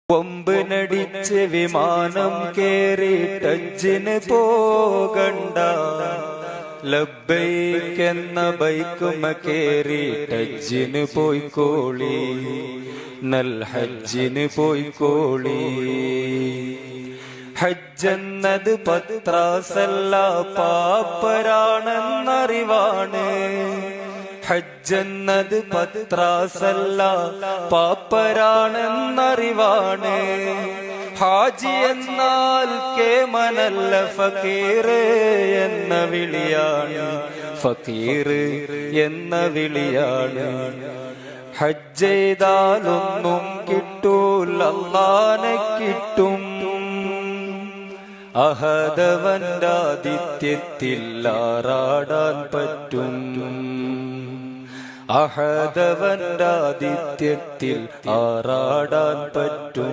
കൊമ്പിനടിച്ച് വിമാനം കേറി ടജ്ജിന് പോകണ്ട, ലബ്ബൈക്കെന്ന ബൈക്കുമ കേറി ടജ്ജിന് പോയിക്കോളി, നൽ ഹജ്ജിന് പോയിക്കോളി. ഹജ്ജെന്നത് പത്രാസല്ല പാപ്പരാണെന്നറിവാണ്, ഹജ്ജെന്നത് പത്രാസല്ല പാപ്പരാണെന്നറിവാണ്. ഹാജി എന്നാൽ കേമനല്ല ഫക്കീർ എന്ന വിളിയാണ്, ഫക്കീർ എന്ന വിളിയാണ്. ഹജ്ജ് ചെയ്താലൊന്നും കിട്ടൂല അല്ലാഹനെ കിട്ടും, അഹദവന്റെ ആതിഥ്യത്തിൽ ആറാടാൻ പറ്റും, അഹദവന്റെ ആതിഥ്യത്തിൽ ആറാടാൻ പറ്റും.